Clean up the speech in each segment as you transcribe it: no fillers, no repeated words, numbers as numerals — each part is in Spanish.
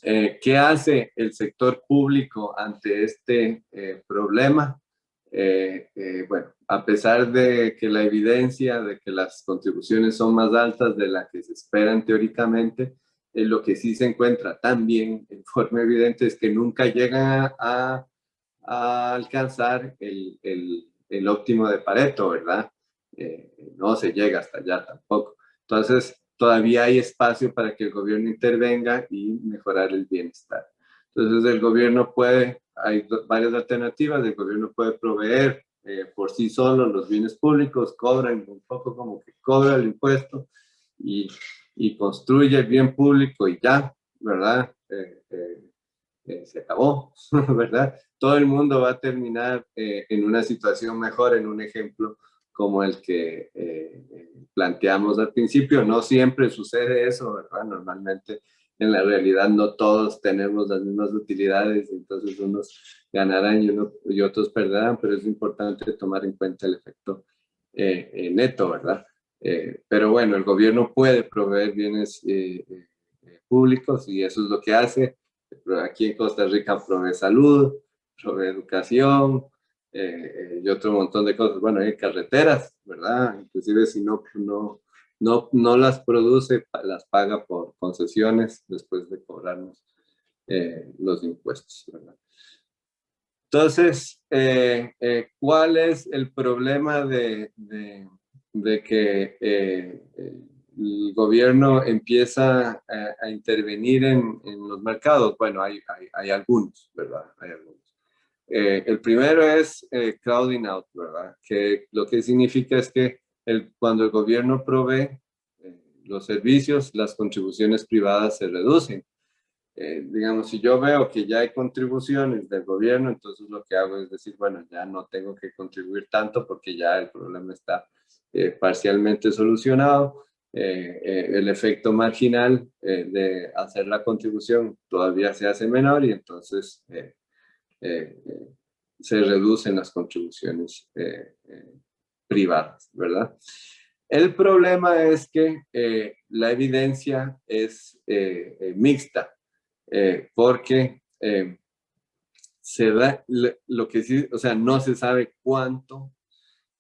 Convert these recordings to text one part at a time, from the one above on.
¿Qué hace el sector público ante este problema? Bueno, a pesar de que la evidencia de que las contribuciones son más altas de las que se esperan teóricamente, lo que sí se encuentra también en forma evidente es que nunca llegan a alcanzar el óptimo de Pareto, ¿verdad? No se llega hasta allá tampoco. Entonces, todavía hay espacio para que el gobierno intervenga y mejorar el bienestar. Entonces, el gobierno puede, hay varias alternativas, el gobierno puede proveer por sí solo los bienes públicos, cobran un poco como que cobra el impuesto y, y construye el bien público y ya, ¿verdad? Se acabó, ¿verdad? Todo el mundo va a terminar en una situación mejor, en un ejemplo como el que planteamos al principio. No siempre sucede eso, ¿verdad? Normalmente en la realidad no todos tenemos las mismas utilidades, entonces unos ganarán y otros perderán, pero es importante tomar en cuenta el efecto neto, ¿verdad? Pero bueno, el gobierno puede proveer bienes públicos y eso es lo que hace. Aquí en Costa Rica provee salud, provee educación y otro montón de cosas. Bueno, hay carreteras, ¿verdad? Inclusive si no las produce, las paga por concesiones después de cobrarnos los impuestos, ¿verdad? Entonces, ¿cuál es el problema de que el gobierno empieza a intervenir en los mercados? Bueno, hay algunos, ¿verdad? Hay algunos. El primero es crowding out, ¿verdad? Que lo que significa es que cuando el gobierno provee los servicios, las contribuciones privadas se reducen. Digamos, si yo veo que ya hay contribuciones del gobierno, entonces lo que hago es decir, bueno, ya no tengo que contribuir tanto porque ya el problema está parcialmente solucionado. El efecto marginal de hacer la contribución todavía se hace menor y entonces se reducen las contribuciones privadas, ¿verdad? El problema es que la evidencia es mixta porque se da lo que sí, o sea, no se sabe cuánto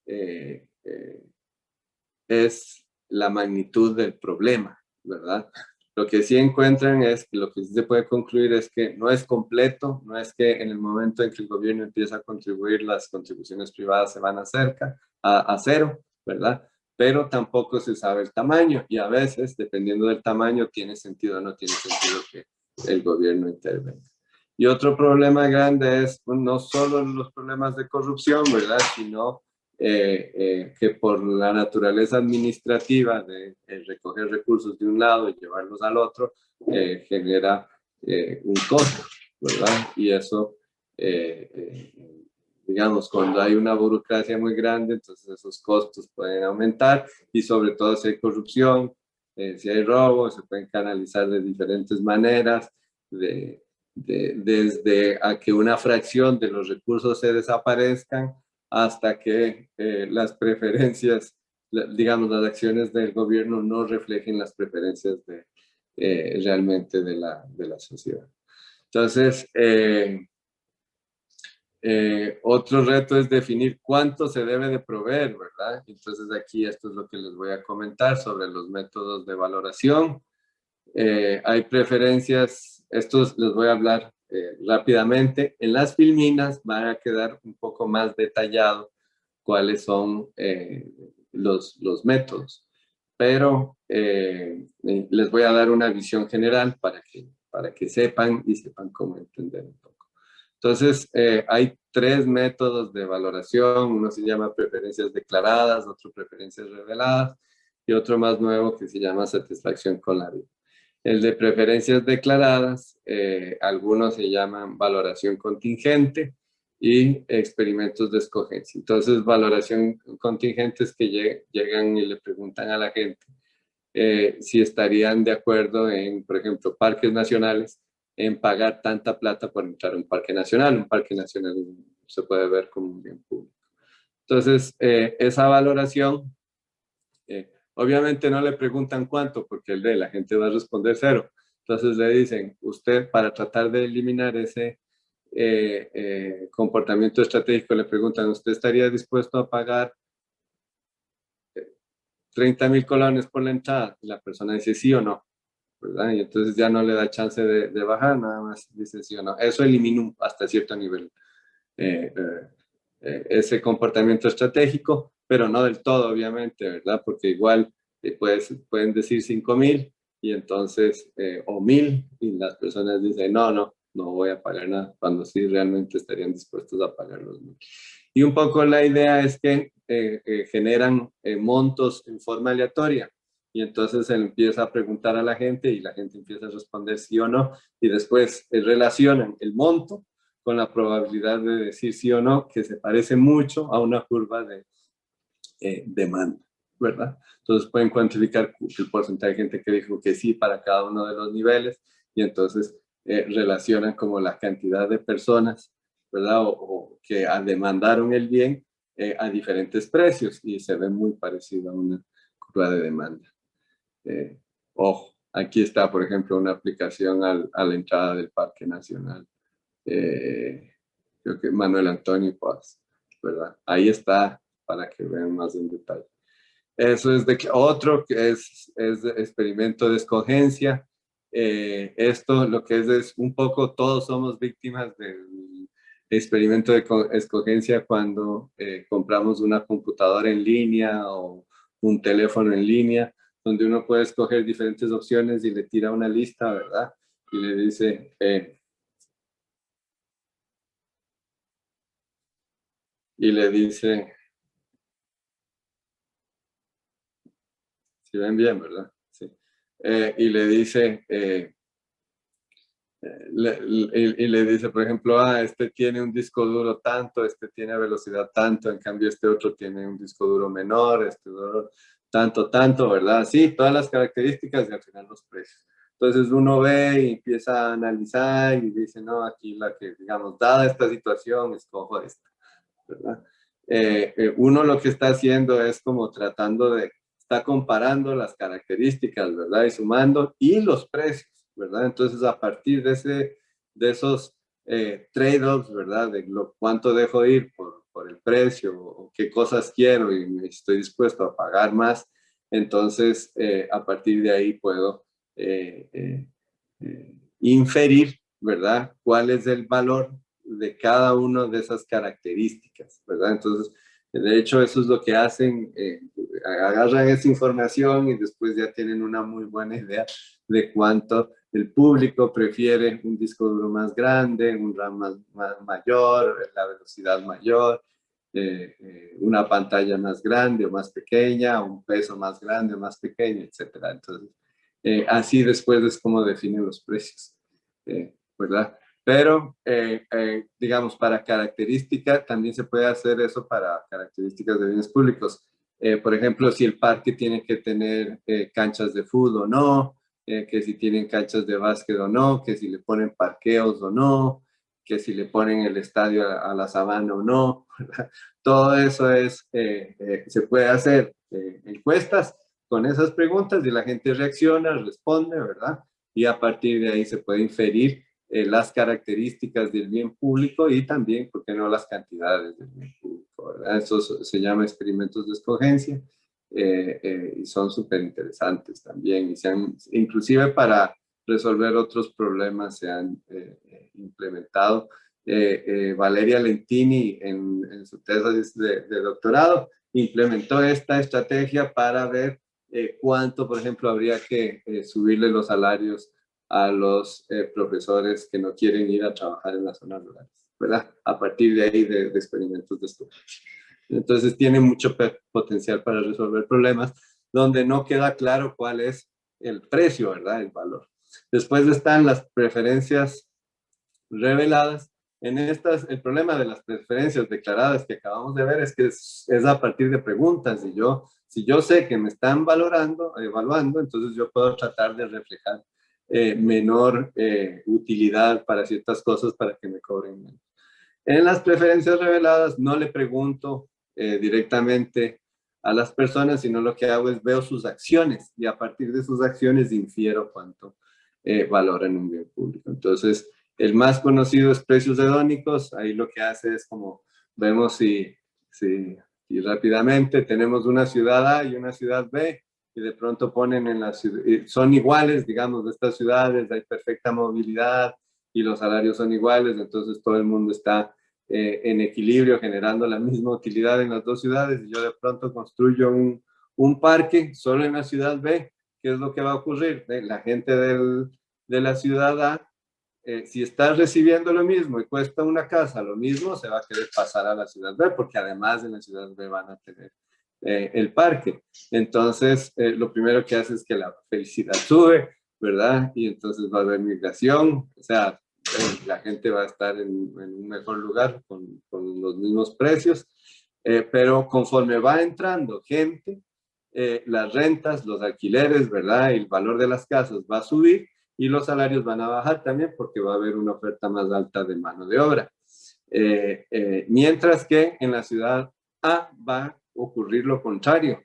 eh, eh, es la magnitud del problema, ¿verdad? Lo que sí encuentran es que lo que sí se puede concluir es que no es completo, no es que en el momento en que el gobierno empieza a contribuir, las contribuciones privadas se van a cero, ¿verdad? Pero tampoco se sabe el tamaño y a veces, dependiendo del tamaño, tiene sentido o no tiene sentido que el gobierno intervenga. Y otro problema grande es no solo los problemas de corrupción, ¿verdad? Sino que por la naturaleza administrativa de recoger recursos de un lado y llevarlos al otro, genera un costo, ¿verdad? Y eso, digamos, cuando hay una burocracia muy grande, entonces esos costos pueden aumentar y sobre todo si hay corrupción, si hay robo, se pueden canalizar de diferentes maneras, desde a que una fracción de los recursos se desaparezcan hasta que las preferencias, digamos, las acciones del gobierno no reflejen las preferencias realmente de la sociedad. Entonces, otro reto es definir cuánto se debe de proveer, ¿verdad? Entonces aquí esto es lo que les voy a comentar sobre los métodos de valoración. Hay preferencias, estos les voy a hablar rápidamente. En las filminas van a quedar un poco más detallado cuáles son los métodos, pero les voy a dar una visión general para que sepan y sepan cómo entender un poco. Entonces, hay tres métodos de valoración. Uno se llama preferencias declaradas, otro preferencias reveladas y otro más nuevo que se llama satisfacción con la vida. El de preferencias declaradas, algunos se llaman valoración contingente y experimentos de escogencia. Entonces, valoración contingente es que llegan y le preguntan a la gente si estarían de acuerdo en, por ejemplo, parques nacionales, en pagar tanta plata por entrar a un parque nacional. Un parque nacional se puede ver como un bien público. Entonces, esa valoración, obviamente no le preguntan cuánto, porque la gente va a responder cero, Entonces le dicen, usted para tratar de eliminar ese comportamiento estratégico, le preguntan, ¿usted estaría dispuesto a pagar 30.000 colones por la entrada? Y la persona dice sí o no, ¿verdad? Y entonces ya no le da chance de bajar, nada más dice sí o no. Eso elimina hasta cierto nivel eh, ese comportamiento estratégico, pero no del todo, obviamente, ¿verdad? Porque igual pueden decir 5.000 y entonces, o 1.000, y las personas dicen, no, no, no voy a pagar nada, cuando sí realmente estarían dispuestos a pagar los 1.000. Y un poco la idea es que generan montos en forma aleatoria. Y entonces se empieza a preguntar a la gente y la gente empieza a responder sí o no. Y después relacionan el monto con la probabilidad de decir sí o no, que se parece mucho a una curva de demanda, ¿verdad? Entonces pueden cuantificar el porcentaje de gente que dijo que sí para cada uno de los niveles y entonces relacionan como la cantidad de personas, ¿verdad? O que demandaron el bien a diferentes precios y se ve muy parecido a una curva de demanda. Eh, Ojo, aquí está, por ejemplo, una aplicación a la entrada del Parque Nacional. Creo que Manuel Antonio Paz, ¿verdad? Ahí está para que vean más en detalle. Eso es de otro que es de experimento de escogencia. Esto lo que es un poco, todos somos víctimas del experimento de escogencia cuando compramos una computadora en línea o un teléfono en línea, donde uno puede escoger diferentes opciones y le tira una lista, ¿verdad? Y le dice, si ven bien, ¿verdad? Sí. Y le dice, y le dice, por ejemplo, este tiene un disco duro tanto, este tiene velocidad tanto, en cambio este otro tiene un disco duro menor, este duro tanto, tanto, ¿verdad? Sí, todas las características y al final los precios. Entonces uno ve y empieza a analizar y dice, no, aquí la que, digamos, dada esta situación, escojo esta, ¿verdad? Uno lo que está haciendo es como tratando está comparando las características, ¿verdad? Y sumando, y los precios, ¿verdad? Entonces, a partir de esos trade-offs, ¿verdad? De cuánto dejo ir por el precio, o qué cosas quiero y estoy dispuesto a pagar más, entonces, a partir de ahí puedo inferir, ¿verdad? ¿Cuál es el valor de cada una de esas características, ¿verdad? Entonces, de hecho, eso es lo que hacen, agarran esa información y después ya tienen una muy buena idea de cuánto el público prefiere un disco duro más grande, un RAM mayor, la velocidad mayor, una pantalla más grande o más pequeña, un peso más grande o más pequeño, etcétera. Entonces, así después es como definen los precios, ¿verdad? Pero, digamos, para características, también se puede hacer eso para características de bienes públicos. Por ejemplo, si el parque tiene que tener canchas de fútbol o no, que si tienen canchas de básquet o no, que si le ponen parqueos o no, que si le ponen el estadio a la sabana o no. ¿Verdad? Todo eso se puede hacer encuestas con esas preguntas y la gente reacciona, responde, ¿verdad? Y a partir de ahí se puede inferir las características del bien público y también, ¿por qué no?, las cantidades del bien público, ¿verdad? Eso se llama experimentos de escogencia y son súper interesantes también. Y inclusive para resolver otros problemas se han implementado. Valeria Lentini en su tesis de doctorado implementó esta estrategia para ver cuánto, por ejemplo, habría que subirle los salarios a los profesores que no quieren ir a trabajar en las zonas rurales, ¿verdad? A partir de ahí de experimentos de estudio. Entonces tiene mucho potencial para resolver problemas donde no queda claro cuál es el precio, ¿verdad? El valor. Después están las preferencias reveladas. En estas, el problema de las preferencias declaradas que acabamos de ver es que es a partir de preguntas. Y si yo sé que me están evaluando, entonces yo puedo tratar de reflejar menor utilidad para ciertas cosas para que me cobren menos. En las preferencias reveladas no le pregunto directamente a las personas, sino lo que hago es veo sus acciones y a partir de sus acciones infiero cuánto valoran un bien público. Entonces, el más conocido es precios hedónicos. Ahí lo que hace es como vemos y rápidamente tenemos una ciudad A y una ciudad B, y de pronto ponen en la ciudad, son iguales, digamos, de estas ciudades, hay perfecta movilidad y los salarios son iguales, entonces todo el mundo está en equilibrio, generando la misma utilidad en las dos ciudades, y yo de pronto construyo un parque solo en la ciudad B. ¿Qué es lo que va a ocurrir? La gente de la ciudad A, si estás recibiendo lo mismo y cuesta una casa lo mismo, se va a querer pasar a la ciudad B, porque además en la ciudad B van a tener el parque. Entonces, lo primero que hace es que la felicidad sube, ¿verdad? Y entonces va a haber migración, o sea, la gente va a estar en un mejor lugar con los mismos precios, pero conforme va entrando gente, las rentas, los alquileres, ¿verdad? Y el valor de las casas va a subir, y los salarios van a bajar también porque va a haber una oferta más alta de mano de obra. Mientras que en la ciudad A va a ocurrir lo contrario.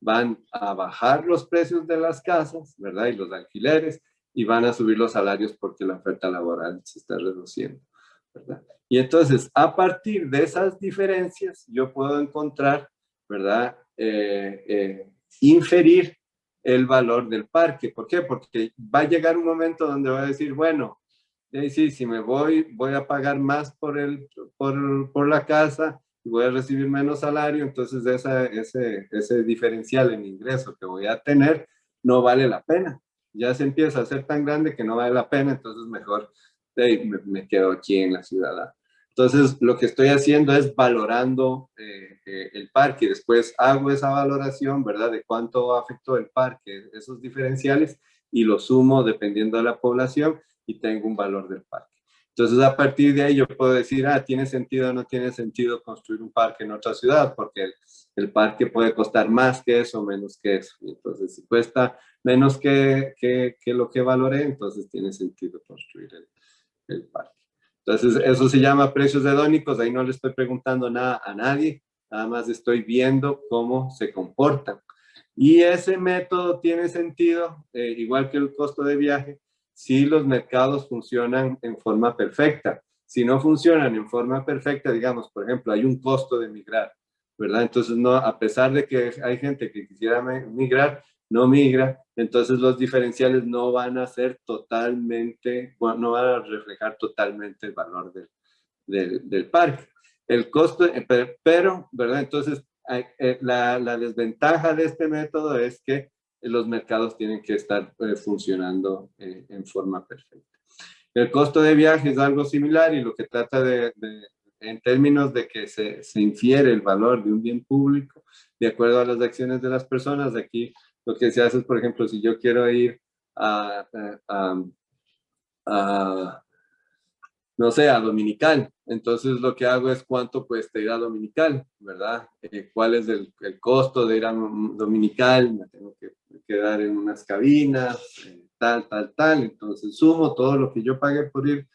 Van a bajar los precios de las casas, ¿verdad? Y los alquileres, y van a subir los salarios porque la oferta laboral se está reduciendo, ¿verdad? Y entonces, a partir de esas diferencias, yo puedo encontrar, ¿verdad? Inferir el valor del parque. ¿Por qué? Porque va a llegar un momento donde va a decir, bueno, sí, si me voy a pagar más por la casa y voy a recibir menos salario, entonces ese diferencial en ingreso que voy a tener no vale la pena. Ya se empieza a hacer tan grande que no vale la pena, entonces mejor me quedo aquí en la ciudad. Entonces, lo que estoy haciendo es valorando el parque. Después hago esa valoración, ¿verdad? De cuánto afectó el parque, esos diferenciales, y lo sumo dependiendo de la población, y tengo un valor del parque. Entonces, a partir de ahí yo puedo decir, ¿tiene sentido o no tiene sentido construir un parque en otra ciudad? Porque el parque puede costar más que eso o menos que eso. Entonces, si cuesta menos que lo que valoré, entonces tiene sentido construir el parque. Entonces, eso se llama precios hedónicos. Ahí no le estoy preguntando nada a nadie, nada más estoy viendo cómo se comportan. Y ese método tiene sentido, igual que el costo de viaje, si los mercados funcionan en forma perfecta. Si no funcionan en forma perfecta, digamos, por ejemplo, hay un costo de migrar, ¿verdad? Entonces, no, a pesar de que hay gente que quisiera migrar, no migra, entonces los diferenciales no van a ser totalmente, bueno, no van a reflejar totalmente el valor del parque. El costo, pero, ¿verdad? Entonces, la desventaja de este método es que los mercados tienen que estar funcionando en forma perfecta. El costo de viaje es algo similar, y lo que trata en términos de que se infiere el valor de un bien público de acuerdo a las acciones de las personas. Aquí lo que se hace es, por ejemplo, si yo quiero ir a, a, a no sé, a Dominical. Entonces lo que hago es cuánto cuesta ir a Dominical, ¿verdad? ¿Cuál es el costo de ir a Dominical? Me tengo que quedar en unas cabinas, tal. Entonces sumo todo lo que yo pagué por ir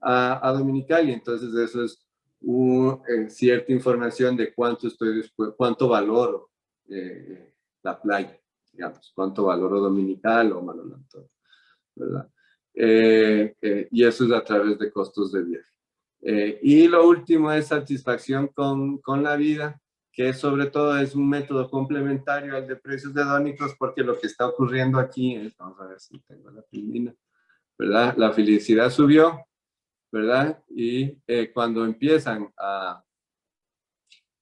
a Dominical, y entonces eso es cierta información de cuánto valoro la playa, digamos, cuánto valoro Dominical o Manolantón, ¿verdad? Y eso es a través de costos de viaje. Y lo último es satisfacción con la vida, que sobre todo es un método complementario al de precios hedónicos, porque lo que está ocurriendo aquí es, vamos a ver si tengo la filmina, ¿verdad? La felicidad subió, ¿verdad? Y cuando empiezan a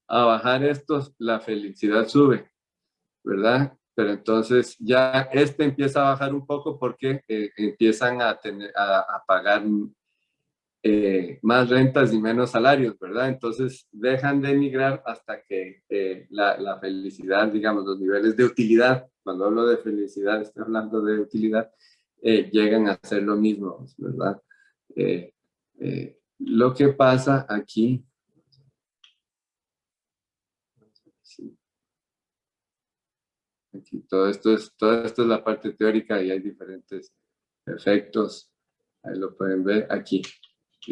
bajar estos, la felicidad sube, ¿verdad? Pero entonces ya empieza a bajar un poco porque empiezan a pagar más rentas y menos salarios, ¿verdad? Entonces dejan de emigrar hasta que la felicidad, digamos, los niveles de utilidad, cuando hablo de felicidad estoy hablando de utilidad, llegan a ser lo mismo, ¿verdad? Lo que pasa aquí, aquí todo esto es la parte teórica, y hay diferentes efectos. Ahí lo pueden ver aquí,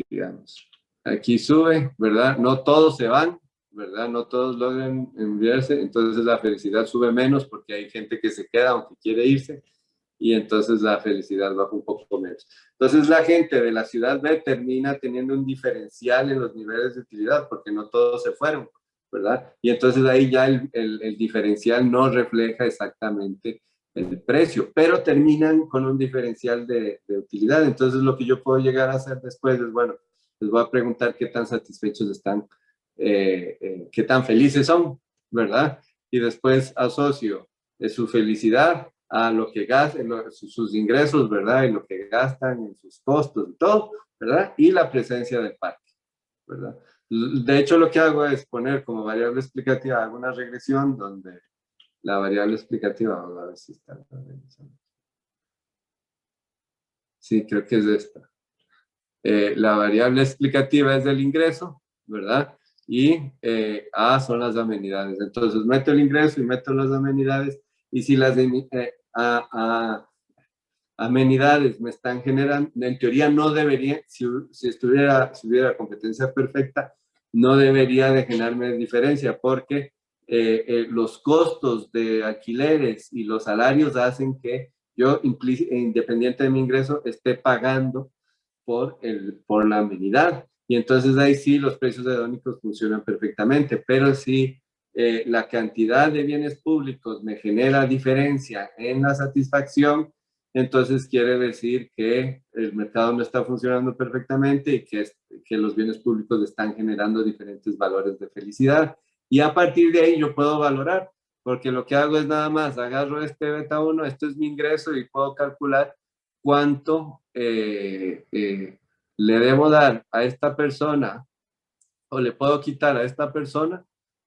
digamos. Aquí sube, ¿verdad? No todos se van, ¿verdad? No todos logran enviarse, entonces la felicidad sube menos porque hay gente que se queda aunque quiere irse, y entonces la felicidad baja un poco menos. Entonces la gente de la ciudad B termina teniendo un diferencial en los niveles de utilidad porque no todos se fueron, ¿verdad? Y entonces ahí ya el diferencial no refleja exactamente el precio, pero terminan con un diferencial de utilidad. Entonces lo que yo puedo llegar a hacer después es, bueno, les voy a preguntar qué tan satisfechos están, qué tan felices son, ¿verdad? Y después asocio su felicidad a lo que gastan, sus ingresos, ¿verdad? Y lo que gastan en sus costos y todo, ¿verdad? Y la presencia del parque, ¿verdad? De hecho, lo que hago es poner como variable explicativa, hago una regresión donde la variable explicativa, vamos a ver si está. Sí, creo que es esta. La variable explicativa es del ingreso, ¿verdad? Y A son las amenidades. Entonces meto el ingreso y meto las amenidades. Y si las amenidades me están generando, en teoría no debería, si hubiera competencia perfecta, no debería de generarme diferencia porque los costos de alquileres y los salarios hacen que yo, independiente de mi ingreso, esté pagando por la amenidad. Y entonces ahí sí los precios hedónicos funcionan perfectamente, pero si la cantidad de bienes públicos me genera diferencia en la satisfacción, entonces quiere decir que el mercado no está funcionando perfectamente y que los bienes públicos están generando diferentes valores de felicidad. Y a partir de ahí yo puedo valorar, porque lo que hago es nada más, agarro este beta 1, esto es mi ingreso y puedo calcular cuánto le debo dar a esta persona o le puedo quitar a esta persona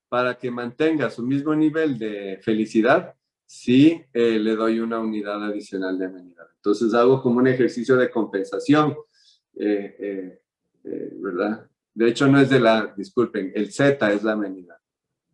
para que mantenga su mismo nivel de felicidad si le doy una unidad adicional de amenidad. Entonces hago como un ejercicio de compensación, ¿verdad? De hecho no es disculpen, el Z es la amenidad,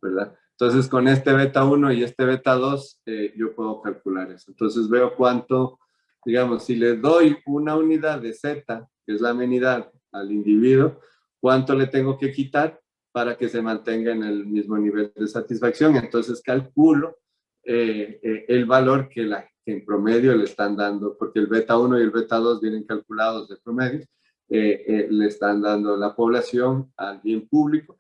¿verdad? Entonces con este beta 1 y este beta 2 yo puedo calcular eso. Entonces veo cuánto, digamos, si le doy una unidad de Z, que es la amenidad al individuo, cuánto le tengo que quitar para que se mantenga en el mismo nivel de satisfacción. Entonces calculo el valor que en promedio le están dando, porque el beta 1 y el beta 2 vienen calculados de promedio, le están dando la población al bien público.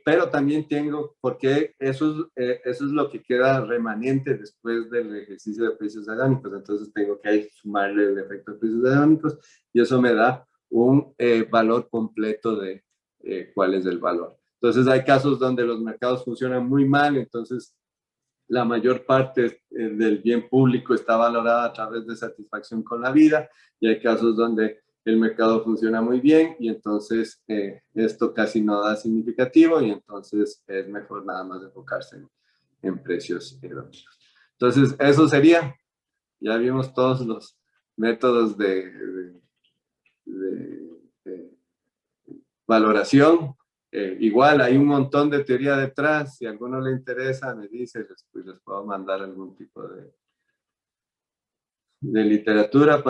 Pero también tengo, porque eso es lo que queda remanente después del ejercicio de precios hedónicos. Entonces tengo que sumarle el efecto de precios hedónicos y eso me da un valor completo de cuál es el valor. Entonces hay casos donde los mercados funcionan muy mal, entonces la mayor parte del bien público está valorada a través de satisfacción con la vida y hay casos donde el mercado funciona muy bien y entonces esto casi no da significativo y entonces es mejor nada más enfocarse en precios hedónicos. Entonces eso sería, ya vimos todos los métodos de valoración. Igual hay un montón de teoría detrás, si a alguno le interesa me dice, les puedo mandar algún tipo de literatura para